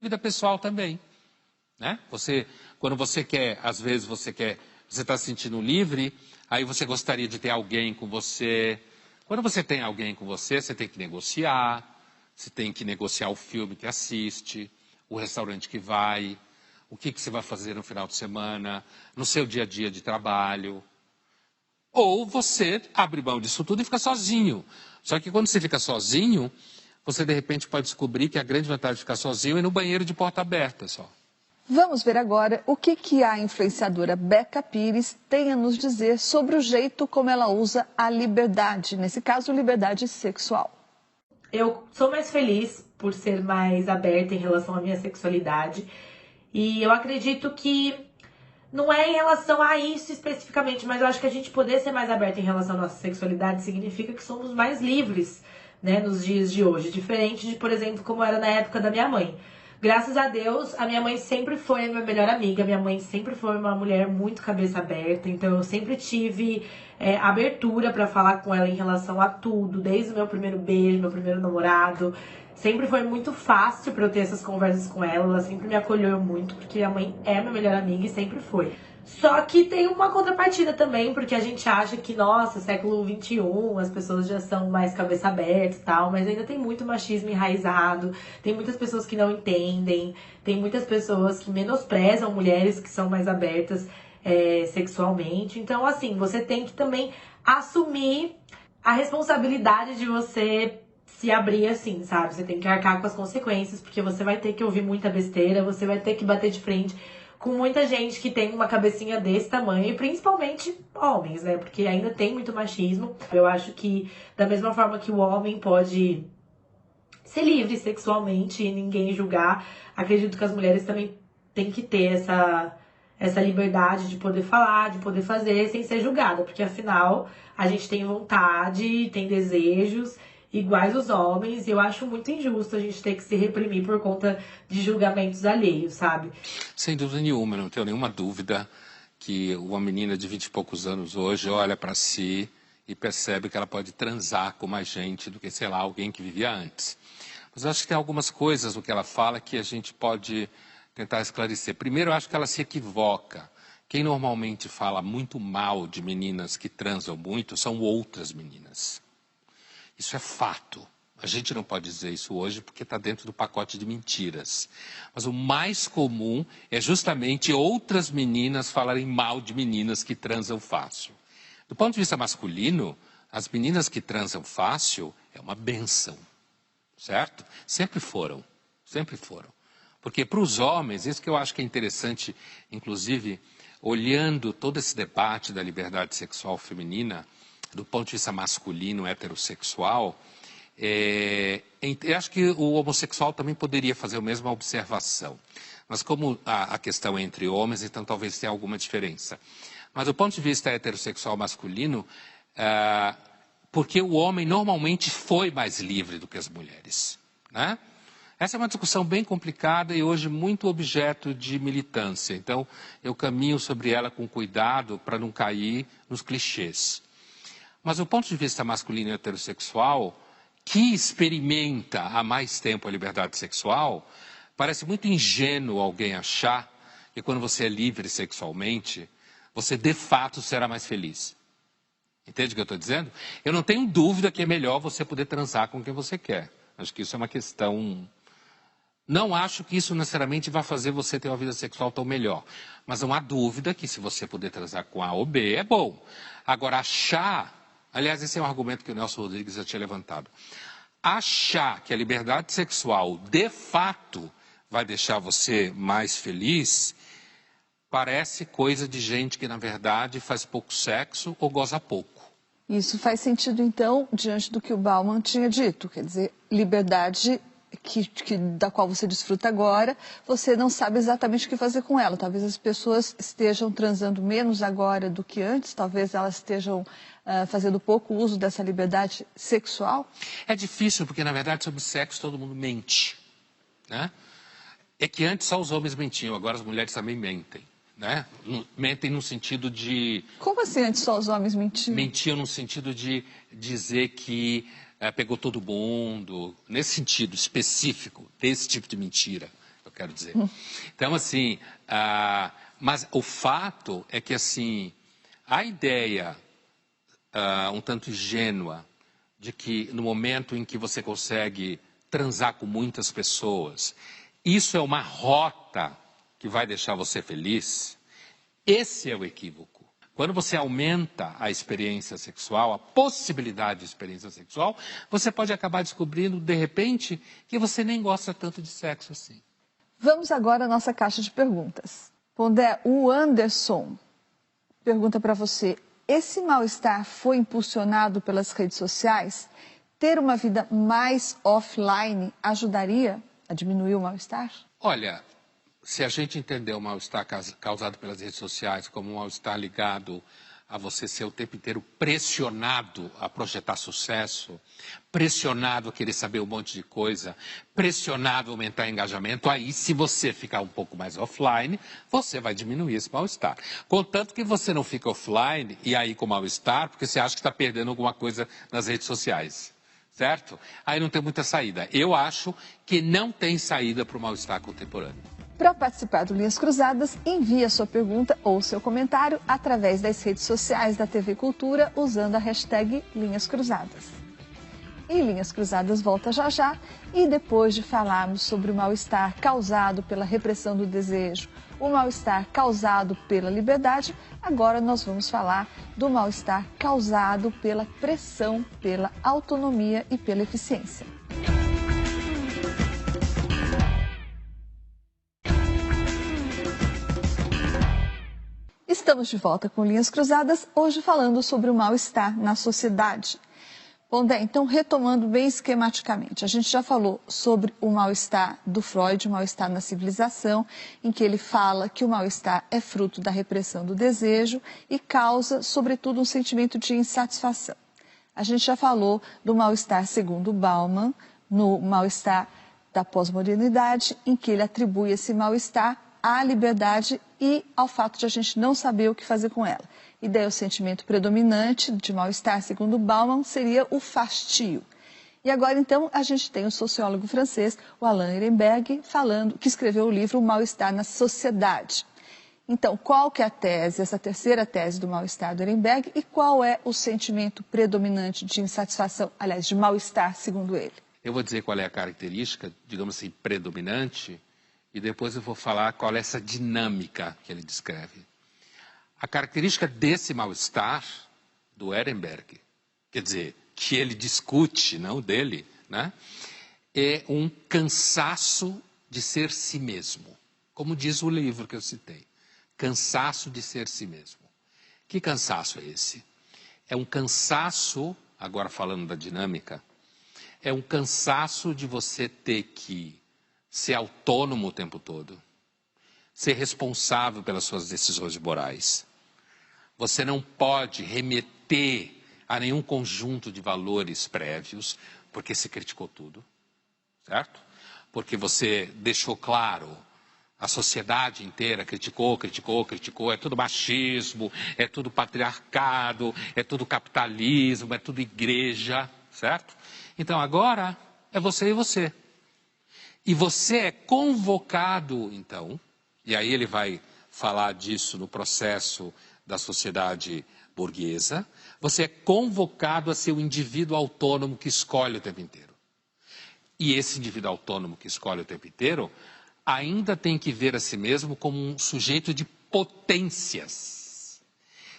Vida pessoal também, né? Quando você quer, às vezes você está se sentindo livre, aí você gostaria de ter alguém com você. Quando você tem alguém com você, você tem que negociar, você tem que negociar o filme que assiste, o restaurante que vai, o que você vai fazer no final de semana, no seu dia a dia de trabalho. Ou você abre mão disso tudo e fica sozinho. Só que quando você fica sozinho, você de repente pode descobrir que a grande vantagem de ficar sozinho é ir no banheiro de porta aberta só. Vamos ver agora o que a influenciadora Beca Pires tem a nos dizer sobre o jeito como ela usa a liberdade, nesse caso, liberdade sexual. Eu sou mais feliz por ser mais aberta em relação à minha sexualidade e eu acredito que não é em relação a isso especificamente, mas eu acho que a gente poder ser mais aberta em relação à nossa sexualidade significa que somos mais livres, né, nos dias de hoje, diferente de, por exemplo, como era na época da minha mãe. Graças a Deus, a minha mãe sempre foi a minha melhor amiga, minha mãe sempre foi uma mulher muito cabeça aberta, então eu sempre tive abertura pra falar com ela em relação a tudo, desde o meu primeiro beijo, meu primeiro namorado. Sempre foi muito fácil pra eu ter essas conversas com ela, ela sempre me acolheu muito, porque minha mãe é minha melhor amiga e sempre foi. Só que tem uma contrapartida também, porque a gente acha que, nossa, século XXI, as pessoas já são mais cabeça aberta e tal, mas ainda tem muito machismo enraizado, tem muitas pessoas que não entendem, tem muitas pessoas que menosprezam mulheres que são mais abertas sexualmente. Então, assim, você tem que também assumir a responsabilidade de você se abrir assim, sabe? Você tem que arcar com as consequências, porque você vai ter que ouvir muita besteira, você vai ter que bater de frente com muita gente que tem uma cabecinha desse tamanho, e principalmente homens, né? Porque ainda tem muito machismo. Eu acho que da mesma forma que o homem pode ser livre sexualmente e ninguém julgar, acredito que as mulheres também têm que ter essa liberdade de poder falar, de poder fazer sem ser julgada, porque afinal a gente tem vontade, tem desejos iguais aos homens, e eu acho muito injusto a gente ter que se reprimir por conta de julgamentos alheios, sabe? Sem dúvida nenhuma, não tenho nenhuma dúvida que uma menina de 20 e poucos anos hoje olha para si e percebe que ela pode transar com mais gente do que, sei lá, alguém que vivia antes. Mas eu acho que tem algumas coisas no que ela fala que a gente pode tentar esclarecer. Primeiro, eu acho que ela se equivoca. Quem normalmente fala muito mal de meninas que transam muito são outras meninas. Isso é fato. A gente não pode dizer isso hoje porque está dentro do pacote de mentiras. Mas o mais comum é justamente outras meninas falarem mal de meninas que transam fácil. Do ponto de vista masculino, as meninas que transam fácil é uma bênção, certo? Sempre foram, sempre foram. Porque para os homens, isso que eu acho que é interessante, inclusive, olhando todo esse debate da liberdade sexual feminina, do ponto de vista masculino, heterossexual, eu acho que o homossexual também poderia fazer a mesma observação. Mas como a questão é entre homens, então talvez tenha alguma diferença. Mas do ponto de vista heterossexual masculino, porque o homem normalmente foi mais livre do que as mulheres, né? Essa é uma discussão bem complicada e hoje muito objeto de militância. Então, eu caminho sobre ela com cuidado para não cair nos clichês. Mas do ponto de vista masculino e heterossexual, que experimenta há mais tempo a liberdade sexual, parece muito ingênuo alguém achar que quando você é livre sexualmente, você de fato será mais feliz. Entende o que eu estou dizendo? Eu não tenho dúvida que é melhor você poder transar com quem você quer. Acho que isso é uma questão... Não acho que isso necessariamente vai fazer você ter uma vida sexual tão melhor. Mas não há dúvida que se você puder transar com A ou B, é bom. Agora, achar... Aliás, esse é um argumento que o Nelson Rodrigues já tinha levantado. Achar que a liberdade sexual, de fato, vai deixar você mais feliz, parece coisa de gente que, na verdade, faz pouco sexo ou goza pouco. Isso faz sentido, então, diante do que o Bauman tinha dito. Quer dizer, liberdade da qual você desfruta agora, você não sabe exatamente o que fazer com ela. Talvez as pessoas estejam transando menos agora do que antes, talvez elas estejam fazendo pouco uso dessa liberdade sexual. É difícil, porque, na verdade, sobre sexo todo mundo mente, né? É que antes só os homens mentiam, agora as mulheres também mentem, né? Mentem no sentido de... Como assim antes só os homens mentiam? Mentiam no sentido de dizer que pegou todo mundo, nesse sentido específico, desse tipo de mentira. quero dizer. Então, assim, mas o fato é que, assim, a ideia um tanto ingênua de que no momento em que você consegue transar com muitas pessoas, isso é uma rota que vai deixar você feliz, esse é o equívoco. Quando você aumenta a experiência sexual, a possibilidade de experiência sexual, você pode acabar descobrindo, de repente, que você nem gosta tanto de sexo assim. Vamos agora à nossa caixa de perguntas. Pondé, o Anderson pergunta para você: esse mal-estar foi impulsionado pelas redes sociais? Ter uma vida mais offline ajudaria a diminuir o mal-estar? Olha, se a gente entender o mal-estar causado pelas redes sociais como um mal-estar ligado a você ser o tempo inteiro pressionado a projetar sucesso, pressionado a querer saber um monte de coisa, pressionado a aumentar engajamento, aí se você ficar um pouco mais offline, você vai diminuir esse mal-estar. Contanto que você não fica offline e aí com mal-estar, porque você acha que está perdendo alguma coisa nas redes sociais. Certo? Aí não tem muita saída. Eu acho que não tem saída para o mal-estar contemporâneo. Para participar do Linhas Cruzadas, envie a sua pergunta ou seu comentário através das redes sociais da TV Cultura usando a hashtag Linhas Cruzadas. E Linhas Cruzadas volta já já, e depois de falarmos sobre o mal-estar causado pela repressão do desejo, o mal-estar causado pela liberdade, agora nós vamos falar do mal-estar causado pela pressão, pela autonomia e pela eficiência. Estamos de volta com Linhas Cruzadas, hoje falando sobre o mal-estar na sociedade. Pondé, então, retomando bem esquematicamente, a gente já falou sobre o mal-estar do Freud, o mal-estar na civilização, em que ele fala que o mal-estar é fruto da repressão do desejo e causa, sobretudo, um sentimento de insatisfação. A gente já falou do mal-estar segundo Bauman, no mal-estar da pós-modernidade, em que ele atribui esse mal-estar à liberdade e ao fato de a gente não saber o que fazer com ela. E daí o sentimento predominante de mal-estar, segundo Bauman, seria o fastio. E agora, então, a gente tem o sociólogo francês, o Alain Ehrenberg, que escreveu o livro O Mal-Estar na Sociedade. Então, qual que é a tese, essa terceira tese do mal-estar do Ehrenberg, e qual é o sentimento predominante de insatisfação, aliás, de mal-estar, segundo ele? Eu vou dizer qual é a característica, digamos assim, predominante, e depois eu vou falar qual é essa dinâmica que ele descreve. A característica desse mal-estar do Ehrenberg, quer dizer, que ele discute, não dele, né, é um cansaço de ser si mesmo. Como diz o livro que eu citei, cansaço de ser si mesmo. Que cansaço é esse? É um cansaço, agora falando da dinâmica, é um cansaço de você ter que ser autônomo o tempo todo, ser responsável pelas suas decisões morais. Você não pode remeter a nenhum conjunto de valores prévios, porque você criticou tudo, certo? Porque você deixou claro, a sociedade inteira criticou, é tudo machismo, é tudo patriarcado, é tudo capitalismo, é tudo igreja, certo? Então agora é você e você. E você é convocado, então, e aí ele vai falar disso no processo da sociedade burguesa, você é convocado a ser um indivíduo autônomo que escolhe o tempo inteiro. E esse indivíduo autônomo que escolhe o tempo inteiro ainda tem que ver a si mesmo como um sujeito de potências.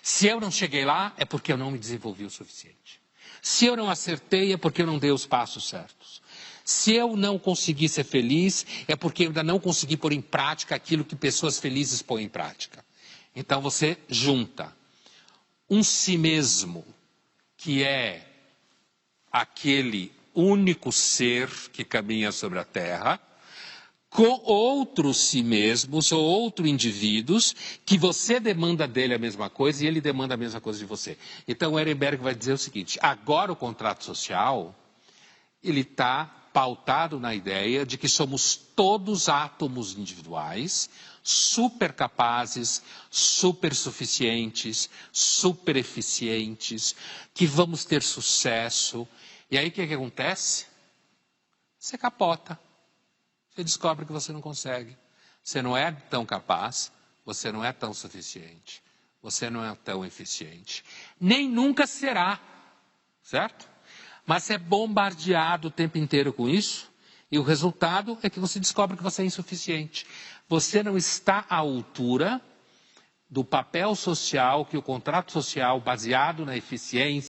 Se eu não cheguei lá, é porque eu não me desenvolvi o suficiente. Se eu não acertei, é porque eu não dei os passos certos. Se eu não consegui ser feliz, é porque eu ainda não consegui pôr em prática aquilo que pessoas felizes põem em prática. Então você junta um si mesmo, que é aquele único ser que caminha sobre a Terra, com outros si mesmos ou outros indivíduos que você demanda dele a mesma coisa e ele demanda a mesma coisa de você. Então o Ehrenberg vai dizer o seguinte: agora o contrato social ele está pautado na ideia de que somos todos átomos individuais, super capazes, super suficientes, super eficientes, que vamos ter sucesso. E aí o que acontece? Você capota. você descobre que você não consegue. Você não é tão capaz, você não é tão suficiente, você não é tão eficiente. Nem nunca será, certo? Mas você é bombardeado o tempo inteiro com isso, e o resultado é que você descobre que você é insuficiente. Você não está à altura do papel social que o contrato social, baseado na eficiência,